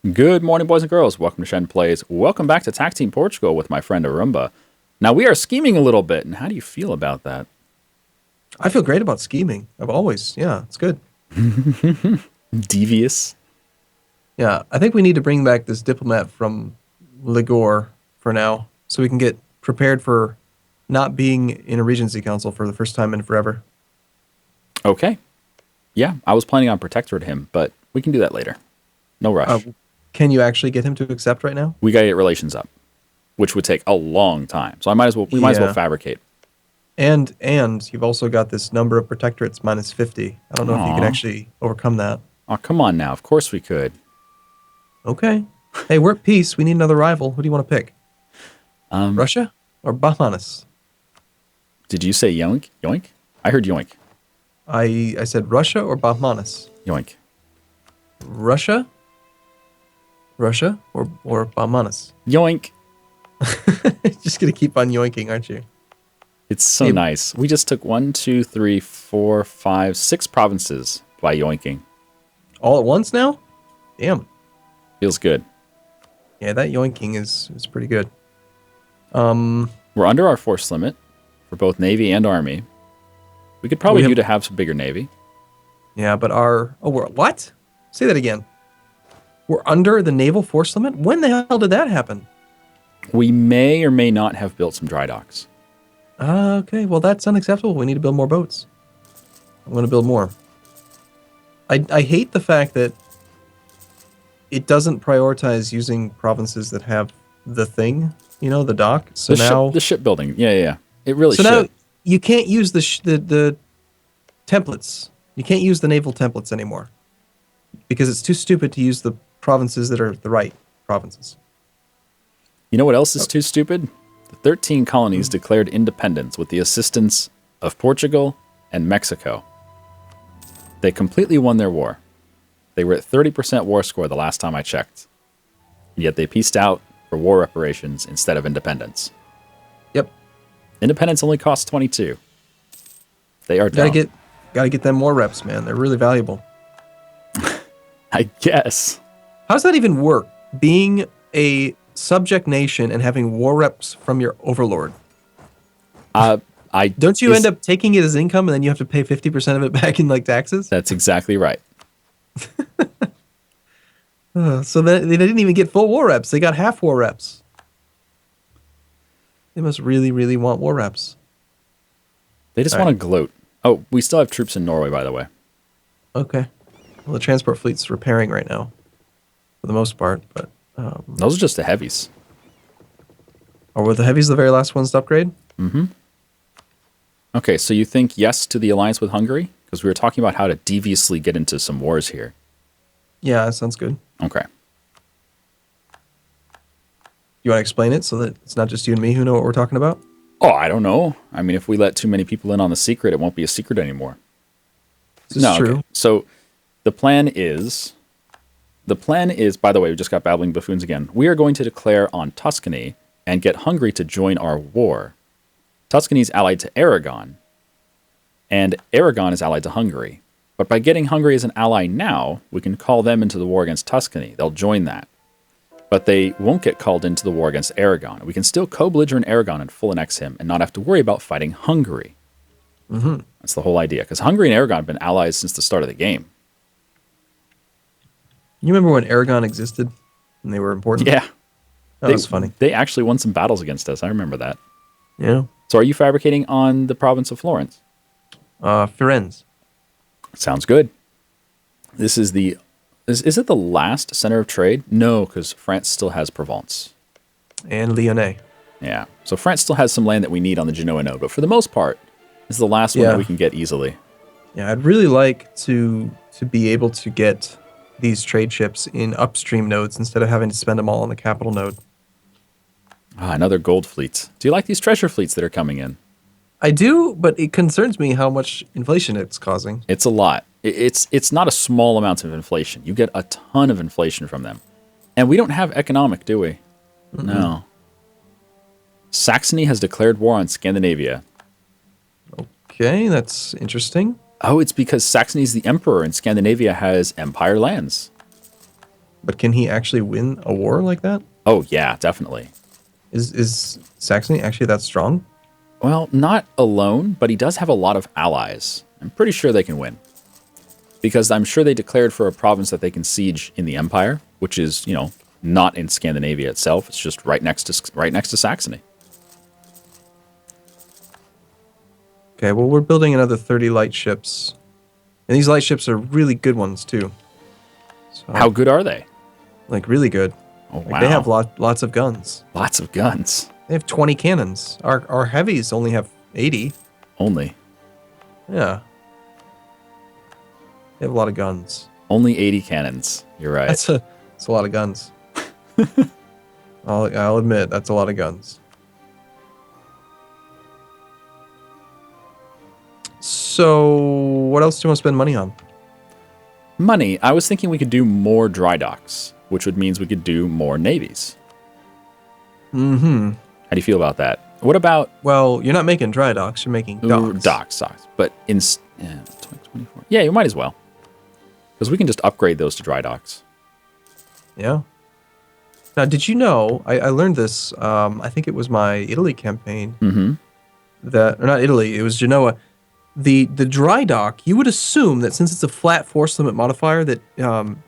Good morning, boys and girls. Welcome to Shen Plays. Welcome back to Tac Team Portugal with my friend Arumba. Now, we are scheming a little bit, and how do you feel about that? I feel great about scheming. I've always, yeah, it's good. Devious? Yeah, I think we need to bring back this diplomat from Ligor for now, so we can get prepared for not being in a Regency Council for the first time in forever. Okay. Yeah, I was planning on protectorate him, but we can do that later. No rush. Can you actually get him to accept right now? We gotta get relations up, which would take a long time. So we might as well fabricate. And you've also got this number of protectorates minus 50. I don't know if you can actually overcome that. Oh, come on now. Of course we could. Okay. Hey, we're at peace. We need another rival. Who do you want to pick? Russia or Bahmanis? Did you say yoink? Yoink? I heard yoink. I said Russia or Bahmanis? Yoink. Russia or Bahmanis? Yoink. Just gonna keep on yoinking, aren't you? It's so nice. We just took 1, 2, 3, 4, 5, 6 provinces by yoinking. All at once now? Damn. Feels good. Yeah, that yoinking is pretty good. We're under our force limit for both Navy and Army. We could probably do to have some bigger Navy. Yeah, but we're what? Say that again. We're under the naval force limit? When the hell did that happen? We may or may not have built some dry docks. Okay, well that's unacceptable. We need to build more boats. I'm going to build more. I hate the fact that it doesn't prioritize using provinces that have the thing, the dock. So the shipbuilding. Yeah. It really should. So now you can't use the templates. You can't use the naval templates anymore because it's too stupid to use the provinces that are the right provinces. You know what else is too stupid? The 13 colonies declared independence with the assistance of Portugal and Mexico. They completely won their war. They were at 30% war score the last time I checked. And yet they pieced out for war reparations instead of independence. Yep. Independence only costs 22. They are dumb. Gotta get them more reps, man. They're really valuable. I guess. How does that even work? Being a subject nation and having war reps from your overlord. Don't you end up taking it as income and then you have to pay 50% of it back in taxes? That's exactly right. So they didn't even get full war reps. They got half war reps. They must really, really want war reps. They just want to gloat. Oh, we still have troops in Norway, by the way. Okay. Well, the transport fleet's repairing right now, for the most part. But those are just the heavies. Or were the heavies the very last ones to upgrade? Mm-hmm. Okay, so you think yes to the alliance with Hungary? Because we were talking about how to deviously get into some wars here. Yeah, that sounds good. Okay. You want to explain it so that it's not just you and me who know what we're talking about? Oh, I don't know. I mean, if we let too many people in on the secret, it won't be a secret anymore. This is true. Okay. So the plan is, by the way, we just got babbling buffoons again. We are going to declare on Tuscany and get Hungary to join our war. Tuscany is allied to Aragon, and Aragon is allied to Hungary. But by getting Hungary as an ally now, we can call them into the war against Tuscany. They'll join that. But they won't get called into the war against Aragon. We can still co-belligerent Aragon and full annex him and not have to worry about fighting Hungary. Mm-hmm. That's the whole idea. Because Hungary and Aragon have been allies since the start of the game. You remember when Aragon existed and they were important? Yeah. That was funny. They actually won some battles against us. I remember that. Yeah. So are you fabricating on the province of Florence? Firenze. Sounds good. This is is it the last center of trade? No, because France still has Provence. And Lyonnais. Yeah. So France still has some land that we need on the Genoa node, but for the most part, this is the last one that we can get easily. Yeah, I'd really like to be able to get these trade ships in upstream nodes instead of having to spend them all on the capital node. Ah, another gold fleet. Do you like these treasure fleets that are coming in? I do, but it concerns me how much inflation it's causing. It's a lot. It's not a small amount of inflation. You get a ton of inflation from them. And we don't have economic, do we? Mm-mm. No. Saxony has declared war on Scandinavia. Okay, that's interesting. Oh, it's because Saxony is the emperor and Scandinavia has empire lands. But can he actually win a war like that? Oh, yeah, definitely. Is Saxony actually that strong? Well, not alone, but he does have a lot of allies. I'm pretty sure they can win. Because I'm sure they declared for a province that they can siege in the Empire, which is, not in Scandinavia itself. It's just right next to Saxony. Okay, well, we're building another 30 light ships. And these light ships are really good ones, too. So, How good are they? like, really good. Oh, Like, wow. they have lots of guns. Lots of guns. They have 20 cannons. Our heavies only have 80. Only. Yeah. They have a lot of guns. Only 80 cannons. You're right. That's a lot of guns. I'll admit, that's a lot of guns. So, what else do you want to spend money on? Money. I was thinking we could do more dry docks, which would means we could do more navies. Mm-hmm. How do you feel about that? What about... Well, you're not making dry docks, you're making docks. Docks. But in... Yeah, 2024. Yeah, you might as well. Because we can just upgrade those to dry docks. Yeah. Now, did you know, I learned this, I think it was my Italy campaign. Mm-hmm. Or not Italy, it was Genoa. The dry dock, you would assume that since it's a flat force limit modifier that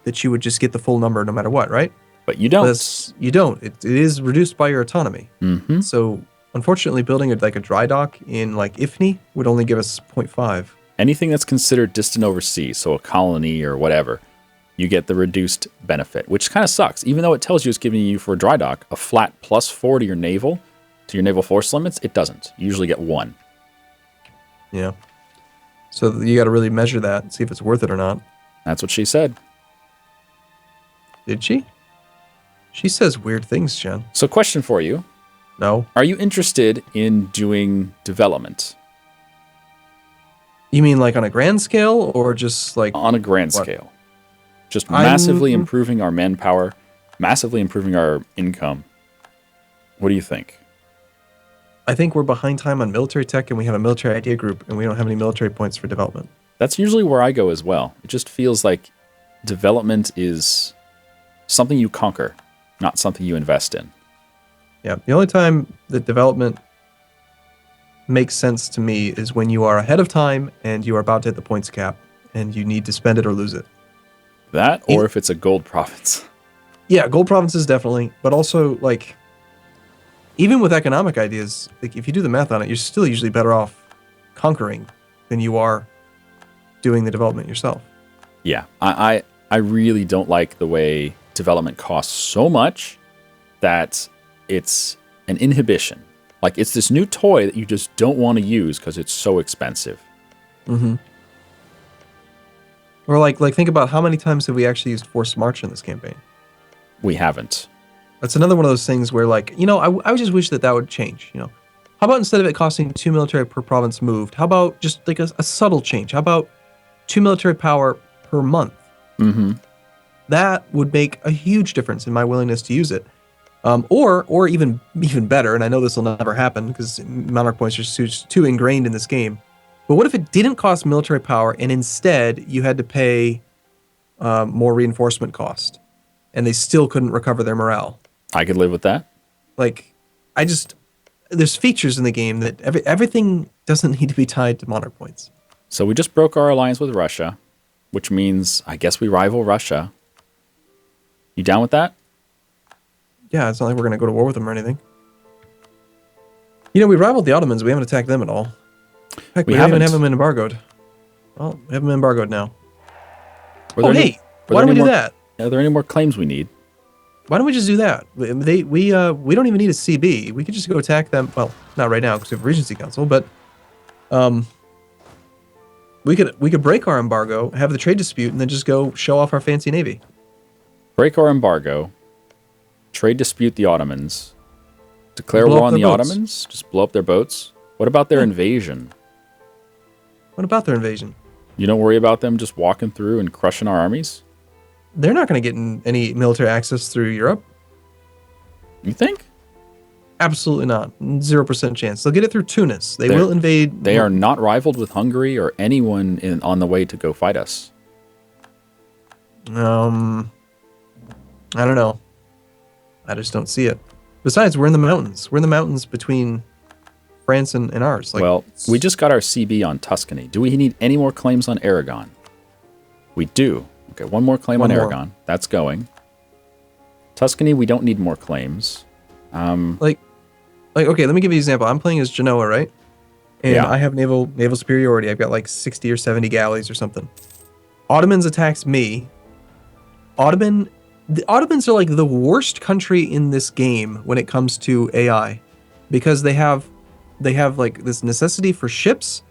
that you would just get the full number no matter what, right? But you don't. You don't. It is reduced by your autonomy. Mm-hmm. So, unfortunately, building a dry dock in like Ifni would only give us 0.5. Anything that's considered distant overseas, so a colony or whatever, you get the reduced benefit, which kind of sucks. Even though it tells you it's giving you for a dry dock a flat +4 to your naval force limits, it doesn't. You usually get 1. Yeah. So you got to really measure that and see if it's worth it or not. That's what she said. Did she? She says weird things, Jen. So question for you. No. Are you interested in doing development? You mean like on a grand scale or just like... On a grand scale. Just massively improving our manpower, massively improving our income. What do you think? I think we're behind time on military tech and we have a military idea group and we don't have any military points for development. That's usually where I go as well. It just feels like development is something you conquer, not something you invest in. Yeah, the only time that development makes sense to me is when you are ahead of time and you are about to hit the points cap and you need to spend it or lose it. That, or if it's a gold province. Yeah, gold provinces definitely, but also like even with economic ideas, like if you do the math on it, you're still usually better off conquering than you are doing the development yourself. Yeah, I really don't like the way development costs so much that it's an inhibition. Like it's this new toy that you just don't want to use because it's so expensive. Mm-hmm. Or like think about how many times have we actually used forced march in this campaign? We haven't. That's another one of those things where like, I just wish that would change, How about instead of it costing 2 military per province moved, how about just like a subtle change? How about 2 military power per month? Mm-hmm. That would make a huge difference in my willingness to use it. Or even better, and I know this will never happen because monarch points are too ingrained in this game. But what if it didn't cost military power and instead you had to pay more reinforcement cost, and they still couldn't recover their morale? I could live with that. Like, there's features in the game that everything doesn't need to be tied to monarch points. So we just broke our alliance with Russia, which means I guess we rival Russia. You down with that? Yeah, it's not like we're going to go to war with them or anything. We rivaled the Ottomans. We haven't attacked them at all. Heck, we don't even have them embargoed. Well, we have them embargoed now. Why don't we do that? Are there any more claims we need? Why don't we just do that? We don't even need a CB. We could just go attack them. Well, not right now because we have a Regency Council, but we could break our embargo, have the trade dispute, and then just go show off our fancy navy. Break our embargo, trade dispute the Ottomans, declare war on the Ottomans, just blow up their boats. What about their invasion? What about their invasion? You don't worry about them just walking through and crushing our armies? They're not going to get any military access through Europe. You think? Absolutely not. 0% chance. They'll get it through Tunis. They will invade. They are not rivaled with Hungary or anyone on the way to go fight us. I don't know. I just don't see it. Besides, we're in the mountains. We're in the mountains between France and ours. Like, Well, we just got our CB on Tuscany. Do we need any more claims on Aragon? We do. Okay, one more claim on Aragon. That's going. Tuscany, we don't need more claims. Like, okay, let me give you an example. I'm playing as Genoa, right? And Yeah. I have naval superiority. I've got like 60 or 70 galleys or something. Ottomans attacks me. The Ottomans are like the worst country in this game when it comes to AI, because they have like this necessity for ships,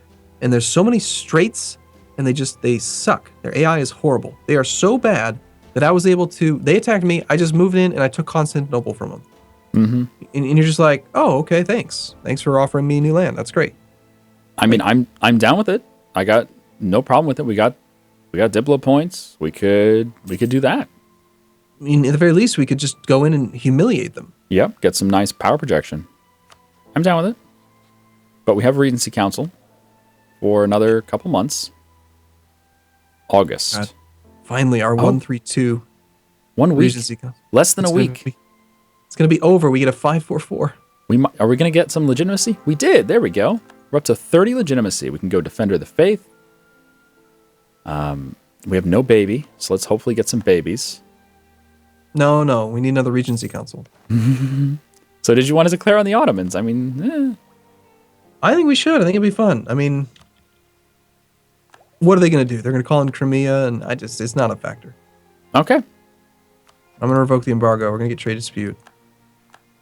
and there's so many straits, and they suck. Their AI is horrible. They are so bad that I was able to. They attacked me. I just moved in and I took Constantinople from them. Mm-hmm. And you're just like, oh, okay, thanks for offering me new land. That's great. I mean, I'm down with it. I got no problem with it. We got Diplo points. We could do that. I mean, at the very least, we could just go in and humiliate them. Yep, get some nice power projection. I'm down with it. But we have Regency Council for another couple months. August. God. Finally, our 132 1 week. Regency Council. Less than a week. It's going to be over. We get a 544. Are we going to get some legitimacy? We did. There we go. We're up to 30 legitimacy. We can go Defender of the Faith. We have no baby, so let's hopefully get some babies. No, we need another Regency Council. So did you want to declare on the Ottomans? I mean, I think we should. I think it'd be fun. I mean, what are they going to do? They're going to call in Crimea, and it's not a factor. Okay. I'm going to revoke the embargo. We're going to get trade dispute.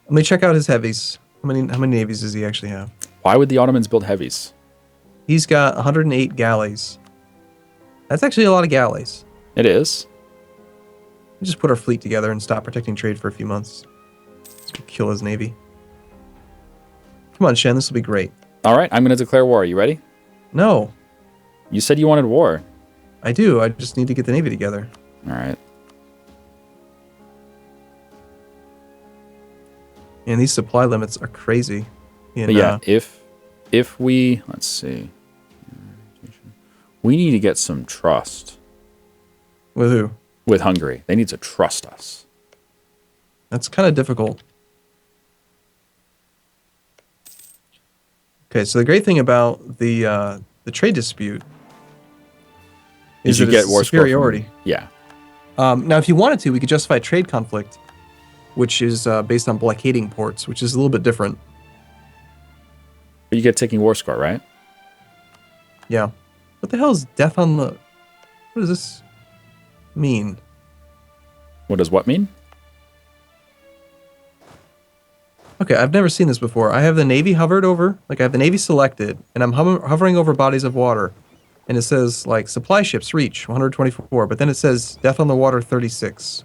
Let me check out his heavies. How many navies does he actually have? Why would the Ottomans build heavies? He's got 108 galleys. That's actually a lot of galleys. It is. We just put our fleet together and stop protecting trade for a few months. Let's go kill his navy. Come on, Shen. This will be great. All right, I'm going to declare war. Are you ready? No, You said you wanted war. I do. I just need to get the navy together. All right. And these supply limits are crazy. But yeah, if we, let's see. We need to get some trust. With who? With Hungary. They need to trust us. That's kind of difficult. Okay, so the great thing about the trade dispute is you that get it's war score superiority. Yeah. Now, if you wanted to, we could justify trade conflict, which is based on blockading ports, which is a little bit different. But you get ticking war score, right? Yeah. What the hell is death on the... What does this mean? What does what mean? Okay, I've never seen this before. I have the Navy hovered over, like I have the Navy selected, and I'm hovering over bodies of water. And it says, like, supply ships reach 124, but then it says death on the water 36.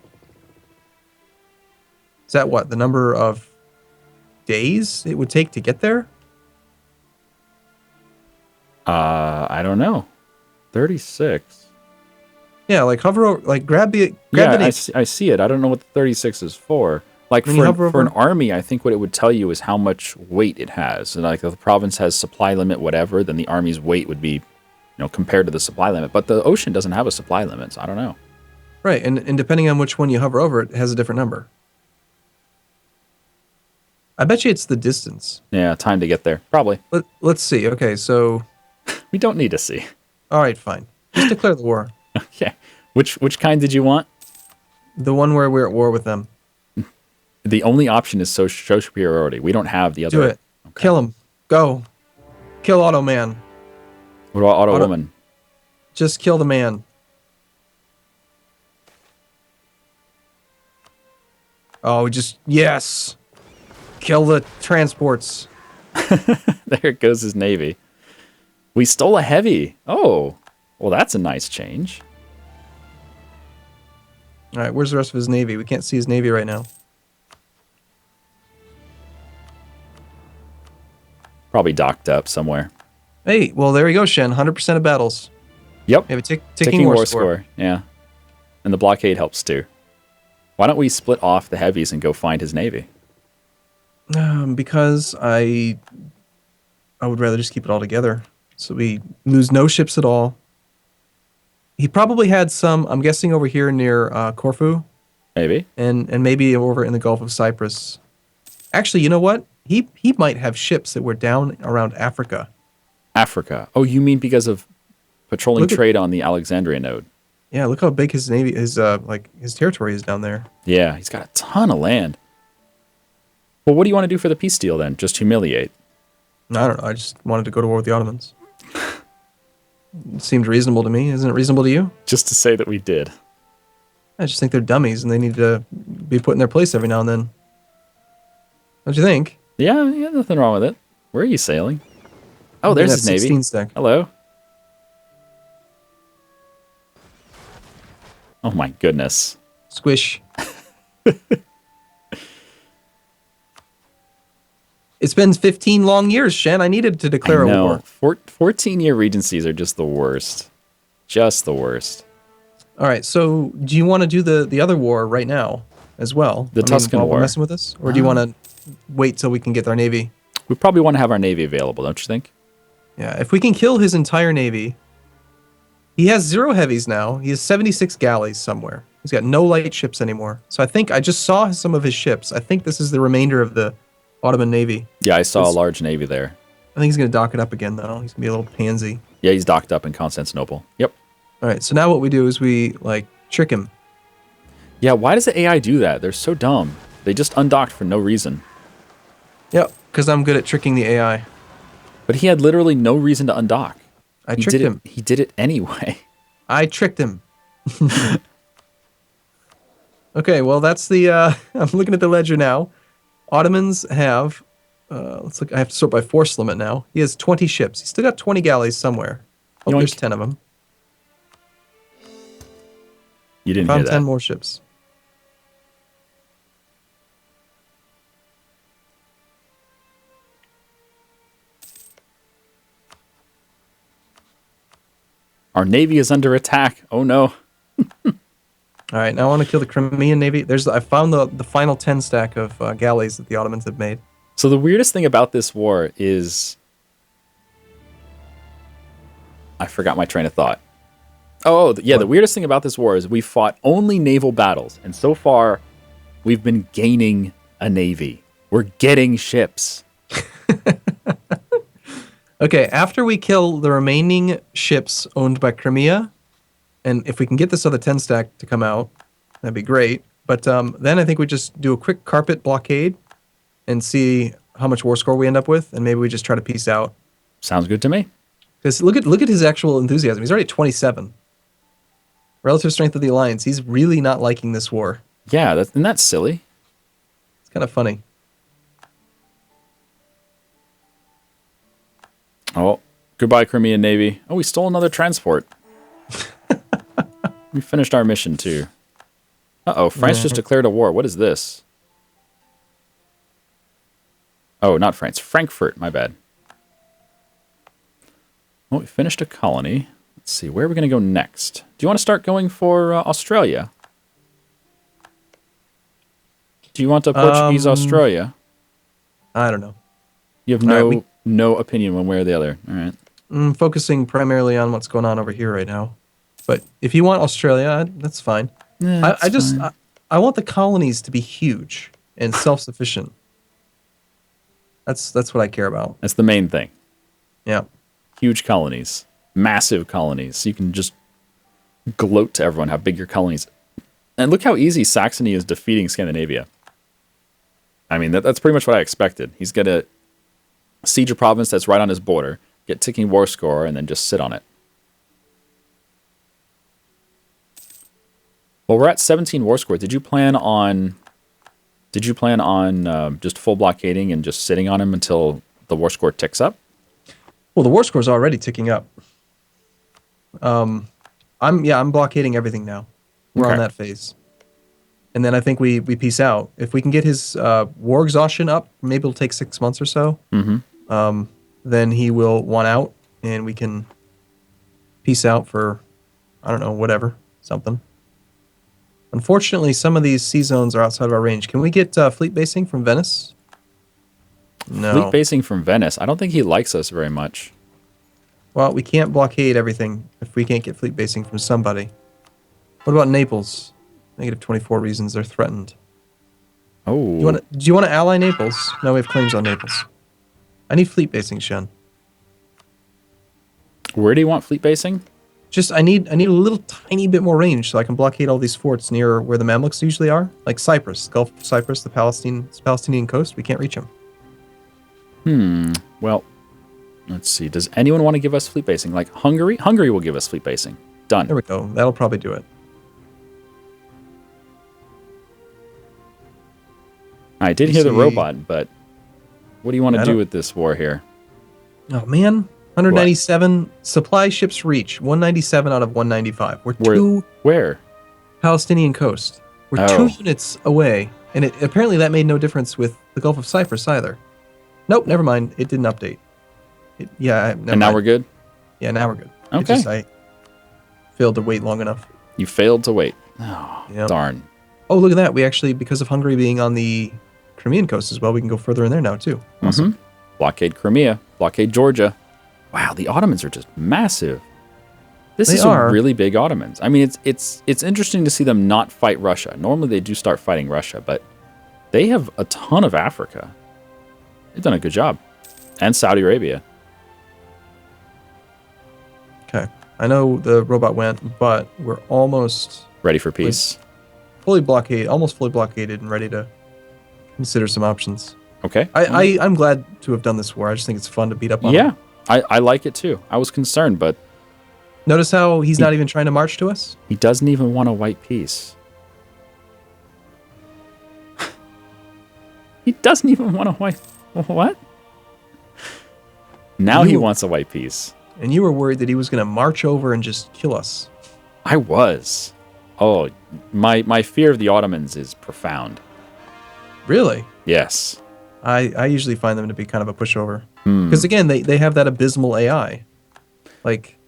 Is that what? The number of days it would take to get there? I don't know. 36. Yeah, like hover over, like grab the Yeah, Navy. I see it. I don't know what the 36 is for. Like for an army, I think what it would tell you is how much weight it has. And like if the province has supply limit, whatever, then the army's weight would be, compared to the supply limit. But the ocean doesn't have a supply limit, so I don't know. Right, and depending on which one you hover over, it has a different number. I bet you it's the distance. Yeah, time to get there. Probably. Let's see. Okay, so... We don't need to see. All right, fine. Just declare the war. Okay. Which kind did you want? The one where we're at war with them. The only option is show superiority. We don't have the other. Do it. Okay. Kill him. Go. Kill Otto Man. What about Otto Woman? Just kill the man. Oh, yes. Kill the transports. There goes his navy. We stole a heavy. Oh, well, that's a nice change. All right, where's the rest of his navy? We can't see his navy right now. Probably docked up somewhere. Hey, well, there you go, Shen. 100% of battles. Yep. We have a ticking war score. Yeah. And the blockade helps too. Why don't we split off the heavies and go find his navy? Because I would rather just keep it all together. So we lose no ships at all. He probably had some, I'm guessing over here near Corfu. Maybe. and maybe over in the Gulf of Cyprus. Actually, you know what? He might have ships that were down around Africa. Africa. Oh, you mean because of patrolling Look at trade on the Alexandria node? Yeah, look how big his navy, his territory is down there. Yeah, he's got a ton of land. Well, what do you want to do for the peace deal then? Just humiliate? I don't know. I just wanted to go to war with the Ottomans. It seemed reasonable to me. Isn't it reasonable to you? Just to say that we did. I just think they're dummies and they need to be put in their place every now and then. Don't you think? Yeah, nothing wrong with it. Where are you sailing? Oh, there's his navy. 16 stack. Hello. Oh my goodness. Squish. It's been 15 long years, Shen. I needed to declare a war. 14-year regencies are just the worst. Just the worst. All right, so do you want to do the other war right now as well? The Tuscan while War. we're messing with this? Or do you want to wait till we can get our navy? We probably want to have our navy available, don't you think? Yeah, if we can kill his entire navy. He has 0 heavies now. He has 76 galleys somewhere. He's got no light ships anymore. So I think I just saw some of his ships. I think this is the remainder of the Ottoman navy. Yeah, I saw a large navy there. I think he's going to dock it up again, though. He's going to be a little pansy. Yeah, he's docked up in Constantinople. Yep. All right, so now what we do is we, trick him. Yeah, why does the AI do that? They're so dumb. They just undocked for no reason. Yep, because I'm good at tricking the AI. But he had literally no reason to undock. I tricked him. He did it anyway. I tricked him. Okay, well, that's the... I'm looking at the ledger now. Ottomans have... let's look. I have to sort by force limit now. He has 20 ships. He's still got 20 galleys somewhere. Oh, Yoink. there's 10 of them. You didn't Found hear that. 10 more ships. Our navy is under attack. Oh no. All right, now I want to kill the Crimean navy. I found the final 10 stack of galleys that the Ottomans have made. So the weirdest thing about this war is... I forgot my train of thought. Yeah, the weirdest thing about this war is we fought only naval battles. And so far, we've been gaining a navy. We're getting ships. Okay, after we kill the remaining ships owned by Crimea, and if we can get this other 10 stack to come out, that'd be great. But then I think we just do a quick carpet blockade and see how much war score we end up with, and maybe we just try to peace out. Sounds good to me. Because look at his actual enthusiasm. He's already at 27. Relative strength of the alliance. He's really not liking this war. Yeah, isn't that silly? It's kind of funny. Oh, goodbye, Crimean Navy. Oh, we stole another transport. We finished our mission, too. Uh-oh, France just declared a war. What is this? Oh, not France. Frankfurt, my bad. Well, we finished a colony. Let's see, where are we going to go next? Do you want to start going for Australia? Do you want a Portuguese Australia? I don't know. You have no opinion one way or the other. All right. I'm focusing primarily on what's going on over here right now. But if you want Australia, that's fine. Yeah, I want the colonies to be huge and self-sufficient. That's what I care about. That's the main thing. Yeah. Huge colonies. Massive colonies. So you can just gloat to everyone how big your colonies. And look how easy Saxony is defeating Scandinavia. I mean, that's pretty much what I expected. He's going to siege a province that's right on his border, get ticking war score, and then just sit on it. Well, we're at 17 war score. Did you plan on just full blockading and just sitting on him until the war score ticks up? Well, the war score is already ticking up. I'm blockading everything now. We're on that phase. And then I think we peace out. If we can get his war exhaustion up, maybe it'll take 6 months or so. Mm-hmm. Then he will want out, and we can peace out for, I don't know, whatever, something. Unfortunately, some of these sea zones are outside of our range. Can we get fleet basing from Venice? No. Fleet basing from Venice. I don't think he likes us very much. Well, we can't blockade everything if we can't get fleet basing from somebody. What about Naples? Negative 24 reasons they're threatened. Oh. Do you want to ally Naples? No, we have claims on Naples. I need fleet basing, Shen. Where do you want fleet basing? Just I need a little tiny bit more range so I can blockade all these forts near where the Mamluks usually are, like Cyprus, Gulf of Cyprus, the Palestinian coast. We can't reach them. Well, let's see. Does anyone want to give us fleet basing? Like Hungary? Hungary will give us fleet basing. Done. There we go. That'll probably do it. I did hear the robot, but what do you want to do with this war here? Oh man, 197 supply ships reach 197 out of 195. Where? Palestinian coast. We're 2 units away, and apparently that made no difference with the Gulf of Cyprus either. Nope, never mind. It didn't update. And now we're good? Yeah, now we're good. Okay. I failed to wait long enough. You failed to wait. Oh, yep. Darn. Oh, look at that. We actually, because of Hungary being on the Crimean coast as well, we can go further in there now too. Awesome. Blockade Crimea. Blockade Georgia. Wow, the Ottomans are just massive. This is a really big Ottomans. I mean, it's interesting to see them not fight Russia. Normally they do start fighting Russia, but they have a ton of Africa. They've done a good job. And Saudi Arabia. Okay. I know the robot went, but we're almost ready for peace. Almost fully blockaded and ready to consider some options. Okay. I'm glad to have done this war. I just think it's fun to beat up on them. I like it too. I was concerned, but notice how he's not even trying to march to us? He doesn't even want a white peace. He doesn't even want a white... What? Now he wants a white peace. And you were worried that he was going to march over and just kill us. I was. Oh, my fear of the Ottomans is profound. Really? Yes. I usually find them to be kind of a pushover. Because again, they have that abysmal AI. Like,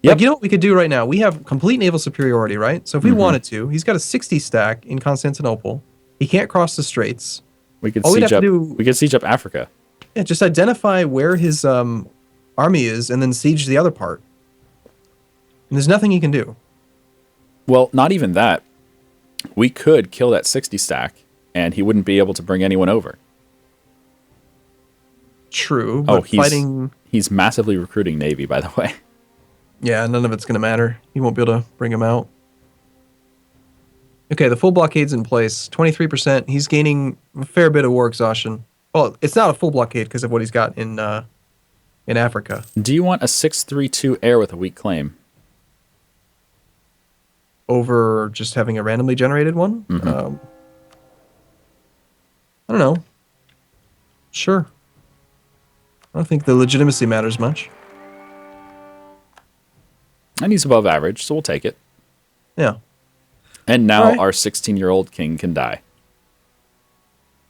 you know what we could do right now? We have complete naval superiority, right? So if we wanted to, he's got a 60 stack in Constantinople. He can't cross the straits. We could siege up Africa. Yeah, just identify where his army is and then siege the other part. And there's nothing he can do. Well, not even that. We could kill that 60 stack and he wouldn't be able to bring anyone over. True, but he's massively recruiting Navy, by the way. Yeah, none of it's going to matter. He won't be able to bring him out. Okay, the full blockade's in place. 23%. He's gaining a fair bit of war exhaustion. Well, it's not a full blockade because of what he's got in Africa. Do you want a 632 air with a weak claim? Over just having a randomly generated one? I don't know. Sure. I don't think the legitimacy matters much. And he's above average, so we'll take it. Yeah. And now our 16-year-old king can die.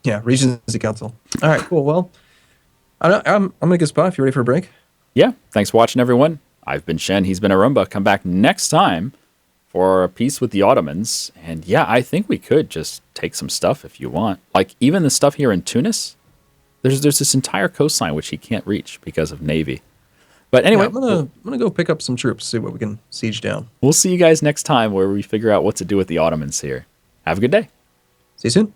Yeah, Regency Council. All right, cool. Well, I'm in a good spot if you're ready for a break. Yeah, thanks for watching, everyone. I've been Shen. He's been Arumba. Come back next time for a peace with the Ottomans. And yeah, I think we could just take some stuff if you want. Like even the stuff here in Tunis, there's this entire coastline which he can't reach because of Navy. But anyway, I'm gonna go pick up some troops, see what we can siege down. We'll see you guys next time where we figure out what to do with the Ottomans here. Have a good day. See you soon.